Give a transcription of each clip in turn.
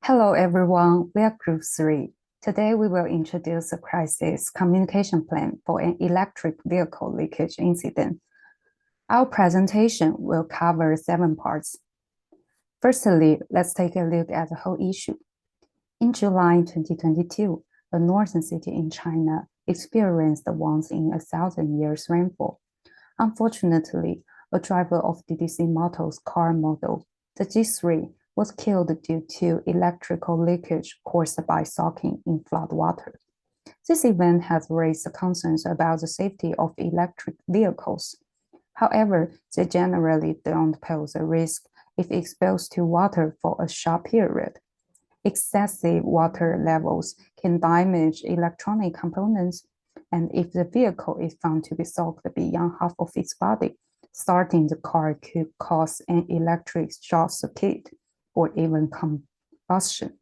Hello everyone, we are Group 3. Today we will introduce a crisis communication plan for an electric vehicle leakage incident. Our presentation will cover 7 parts. Firstly, let's take a look at the whole issue. In July 2022, a northern city in China experienced once in a 1,000 years rainfall. Unfortunately, a driver of DDC Motor's car model, the G3, was killed due to electrical leakage caused by soaking in flood water. This event has raised concerns about the safety of electric vehicles. However, they generally don't pose a risk if exposed to water for a short period. Excessive water levels can damage electronic components, and if the vehicle is found to be soaked beyond half of its body, starting the car could cause an electric short circuit or even combustion.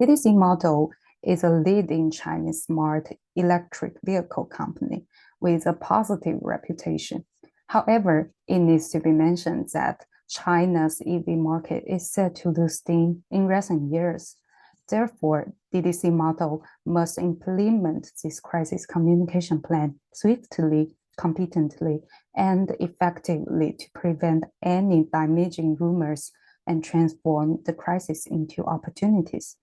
DDC Model is a leading Chinese smart electric vehicle company with a positive reputation. However, it needs to be mentioned that China's EV market is set to lose steam in recent years. Therefore, DDC Model must implement this crisis communication plan swiftly, competently, and effectively to prevent any damaging rumors and transform the crisis into opportunities.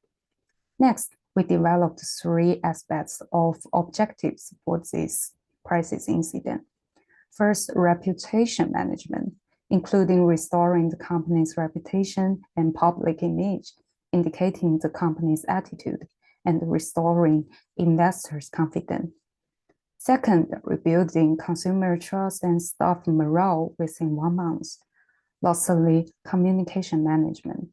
Next, we developed 3 aspects of objectives for this crisis incident. First, reputation management, including restoring the company's reputation and public image, indicating the company's attitude, and restoring investors' confidence. Second, rebuilding consumer trust and staff morale within 1 month. Lastly, communication management.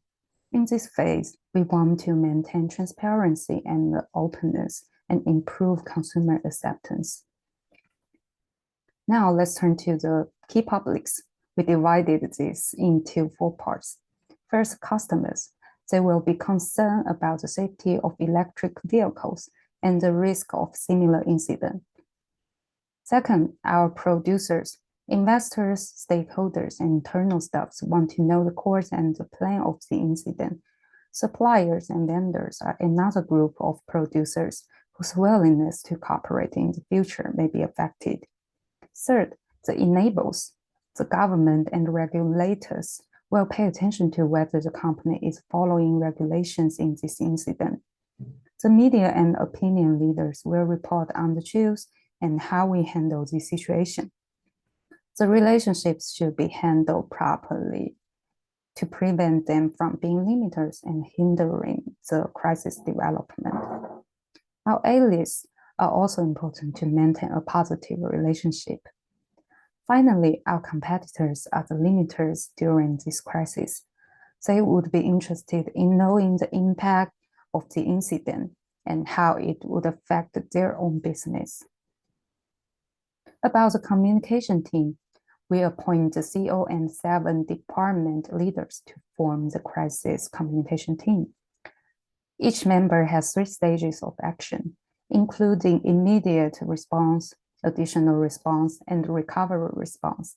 In this phase, we want to maintain transparency and openness and improve consumer acceptance. Now let's turn to the key publics. We divided this into 4 parts. First, customers. They will be concerned about the safety of electric vehicles and the risk of similar incident. Second, our producers, investors, stakeholders, and internal staffs want to know the cause and the plan of the incident. Suppliers and vendors are another group of producers whose willingness to cooperate in the future may be affected. Third, the enablers. The government and regulators will pay attention to whether the company is following regulations in this incident. The media and opinion leaders will report on the truth and how we handle this situation. The relationships should be handled properly to prevent them from being limiters and hindering the crisis development. Our allies are also important to maintain a positive relationship. Finally, our competitors are the limiters during this crisis. They would be interested in knowing the impact of the incident and how it would affect their own business. About the communication team, we appoint the CEO and 7 department leaders to form the crisis communication team. Each member has 3 stages of action, including immediate response, additional response, and recovery response.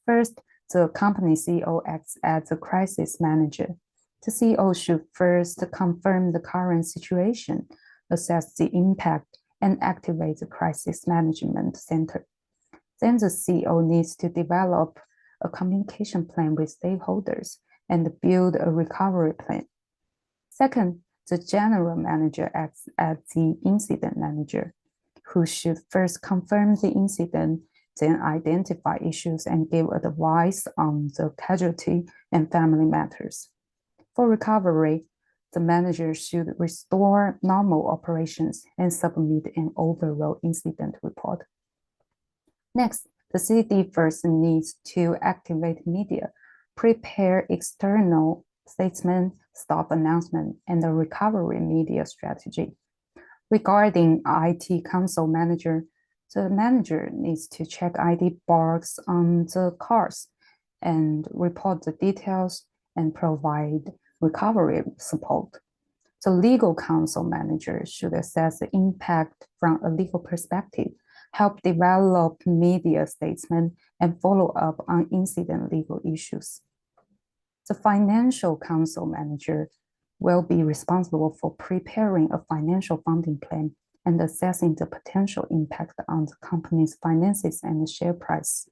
First, the company CEO acts as the crisis manager. The CEO should first confirm the current situation, assess the impact, and activate the crisis management center. Then the CEO needs to develop a communication plan with stakeholders and build a recovery plan. Second, the general manager acts as the incident manager, who should first confirm the incident, then identify issues and give advice on the casualty and family matters. For recovery, the manager should restore normal operations and submit an overall incident report. Next, the CD first needs to activate media, prepare external statement, staff announcement, and a recovery media strategy. Regarding IT console manager, the manager needs to check ID barcodes on the cars and report the details and provide recovery support. The legal counsel manager should assess the impact from a legal perspective, help develop media statement, and follow up on incident legal issues. The financial council manager will be responsible for preparing a financial funding plan and assessing the potential impact on the company's finances and share price.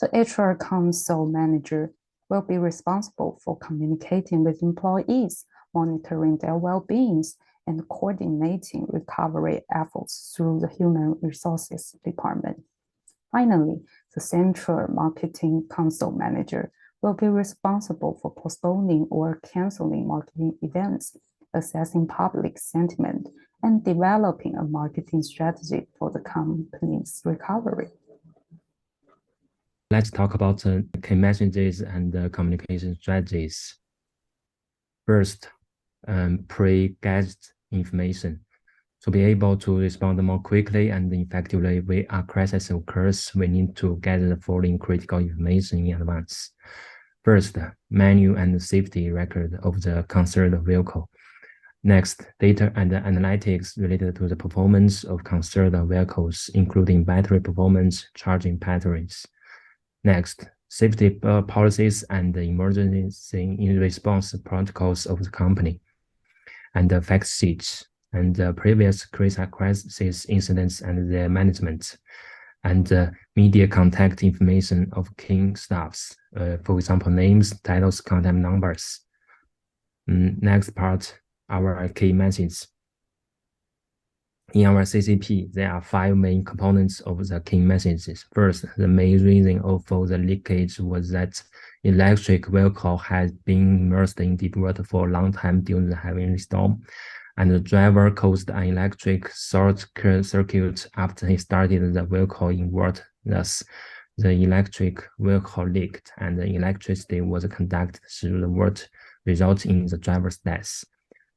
The HR council manager will be responsible for communicating with employees, monitoring their well-being, and coordinating recovery efforts through the human resources department. Finally, the central marketing council manager will be responsible for postponing or canceling marketing events, assessing public sentiment, and developing a marketing strategy for the company's recovery. Let's talk about key messages and communication strategies. First, pre-gazed information. To be able to respond more quickly and effectively when a crisis occurs, we need to gather the following critical information in advance. First, manual and safety record of the concerned vehicle. Next, data and analytics related to the performance of concerned vehicles, including battery performance, charging patterns. Next, safety policies and emergency response protocols of the company. And the fact sheets and previous crisis incidents and their management, and media contact information of key staffs, for example, names, titles, contact numbers. Next part, our key messages. In our CCP, there are 5 main components of the key messages. First, the main reason for the leakage was that electric vehicle has been immersed in deep water for a long time during the heavy storm, and the driver caused an electric short circuit after he started the vehicle in water. Thus, the electric vehicle leaked, and the electricity was conducted through the water, resulting in the driver's death.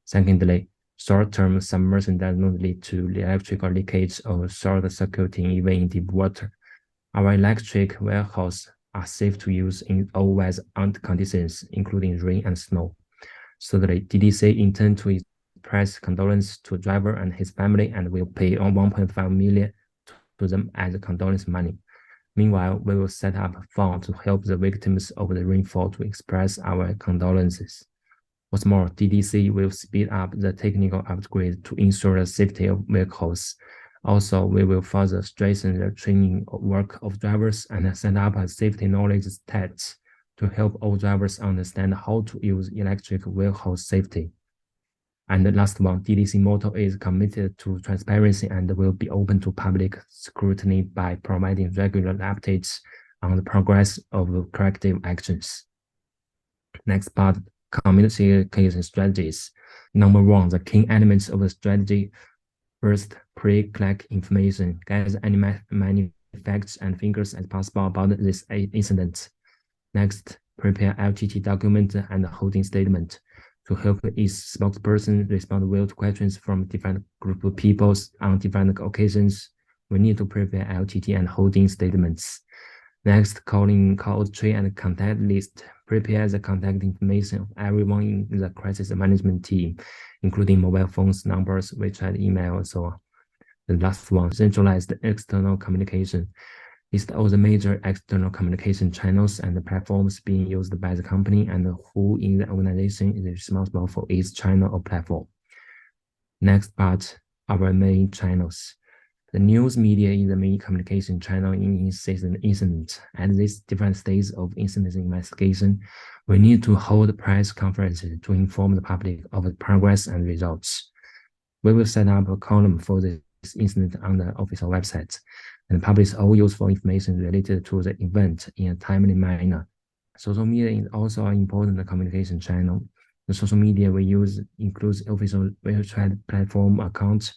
Secondly, short-term submersion does not lead to electrical leakage or short-circuiting even in deep water. Our electric vehicles are safe to use in all weather conditions, including rain and snow. Thirdly, DDC intends to express condolence to the driver and his family and will pay 1.5 million to them as condolence money. Meanwhile, we will set up a fund to help the victims of the rainfall to express our condolences. What's more, DDC will speed up the technical upgrade to ensure the safety of vehicles. Also, we will further strengthen the training work of drivers and set up a safety knowledge test to help all drivers understand how to use electric vehicle safety. And the last one, DDC motto is committed to transparency and will be open to public scrutiny by providing regular updates on the progress of corrective actions. Next part, communication strategies. Number 1, the key elements of the strategy. First, pre-collect information, gather as many facts and figures as possible about this incident. Next, prepare LTT document and holding statement to help each spokesperson respond well to questions from different group of people on different occasions. We need to prepare LTT and holding statements. Next, call tree and contact list. Prepare the contact information of everyone in the crisis management team, including mobile phones, numbers, WeChat, email, and so on. The last one, centralized external communication. List all the major external communication channels and the platforms being used by the company and who in the organization is responsible for each channel or platform. Next part, our main channels. The news media is the main communication channel in incident. At this different stages of incident investigation, we need to hold press conferences to inform the public of the progress and results. We will set up a column for this incident on the official website and publish all useful information related to the event in a timely manner. Social media is also an important communication channel. The social media we use includes official WeChat platform accounts,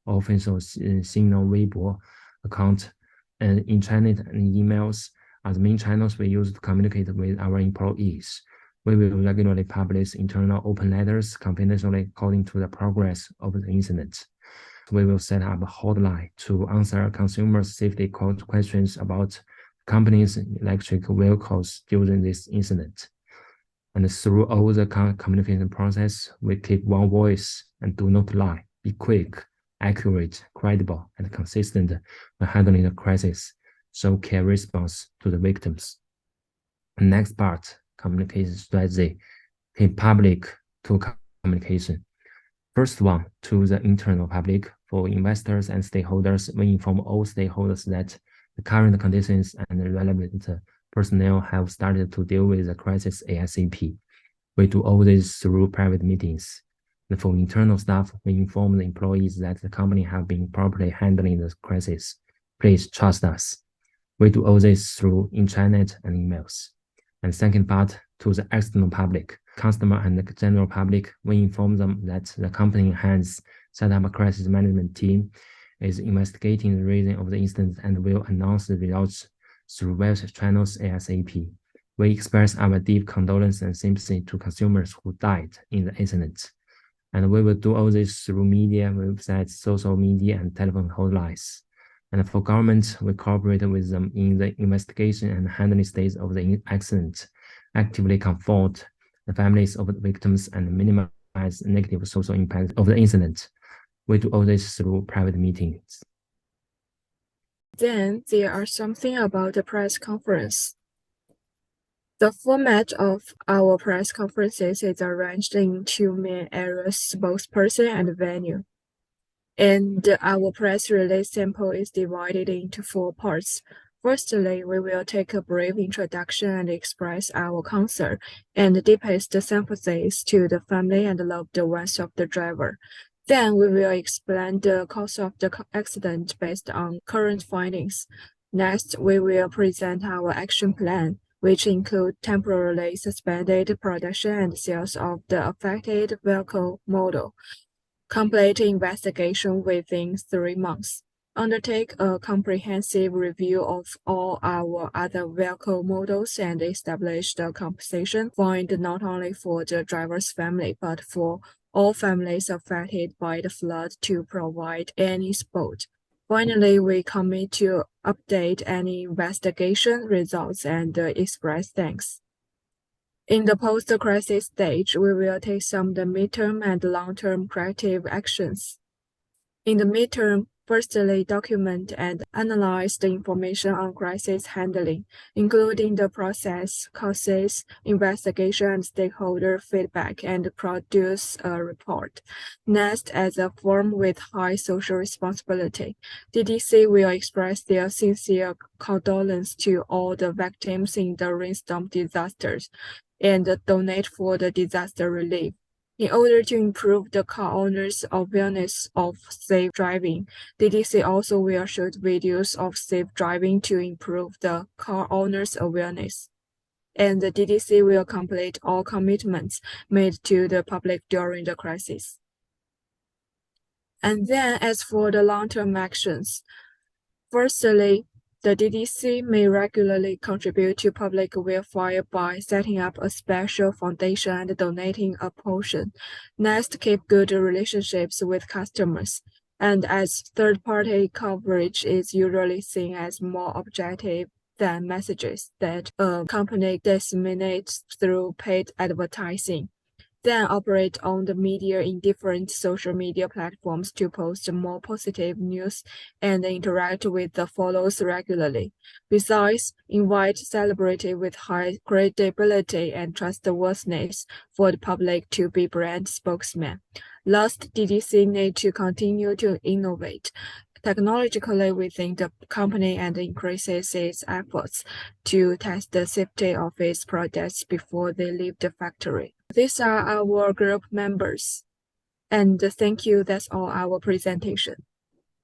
official Signal Weibo account, and internet and emails are the main channels we use to communicate with our employees. We will regularly publish internal open letters confidentially according to the progress of the incident. We will set up a hotline to answer consumer safety questions about companies' electric vehicles during this incident. And through all the communication process, we keep one voice and do not lie. Be quick, accurate, credible, and consistent when handling the crisis. Show care response to the victims. The next part, communication strategy in public to communication. First one, to the internal public. For investors and stakeholders, we inform all stakeholders that the current conditions and the relevant personnel have started to deal with the crisis ASAP. We do all this through private meetings. And for internal staff, we inform the employees that the company have been properly handling the crisis. Please trust us. We do all this through intranet and emails. And second part, to the external public, customer and the general public, we inform them that the company has set up a crisis management team, is investigating the reason of the incident, and will announce the results through various channels ASAP. We express our deep condolence and sympathy to consumers who died in the incident. And we will do all this through media, websites, social media, and telephone hotlines. And for government, we cooperate with them in the investigation and handling stage of the accident, actively comfort the families of the victims and minimize negative social impact of the incident. We do all this through private meetings. Then there are something about the press conference. The format of our press conferences is arranged in two main areas, spokesperson and venue. And our press release sample is divided into 4 parts. Firstly, we will take a brief introduction and express our concern and deepest sympathies to the family and loved ones of the driver. Then we will explain the cause of the accident based on current findings. Next, we will present our action plan, which include temporarily suspended production and sales of the affected vehicle model, complete investigation within 3 months, undertake a comprehensive review of all our other vehicle models, and establish the compensation fund not only for the driver's family, but for all families affected by the flood to provide any support. Finally, we commit to update any investigation results and express thanks. In the post-crisis stage, we will take some of the midterm and long-term corrective actions. In the midterm, firstly, document and analyze the information on crisis handling, including the process, causes, investigation, and stakeholder feedback, and produce a report. Next, as a firm with high social responsibility, DDC will express their sincere condolence to all the victims in the rainstorm disasters and donate for the disaster relief. In order to improve the car owners' awareness of safe driving, DDC also will shoot videos of safe driving to improve the car owners' awareness. And the DDC will complete all commitments made to the public during the crisis. And then as for the long-term actions, firstly, the DDC may regularly contribute to public welfare by setting up a special foundation and donating a portion. Next, keep good relationships with customers. And as third-party coverage is usually seen as more objective than messages that a company disseminates through paid advertising. Then operate on the media in different social media platforms to post more positive news and interact with the followers regularly. Besides, invite celebrities with high credibility and trustworthiness for the public to be brand spokesmen. Last, DDC need to continue to innovate technologically within the company and increases its efforts to test the safety of its products before they leave the factory. These are our group members. And thank you. That's all our presentation.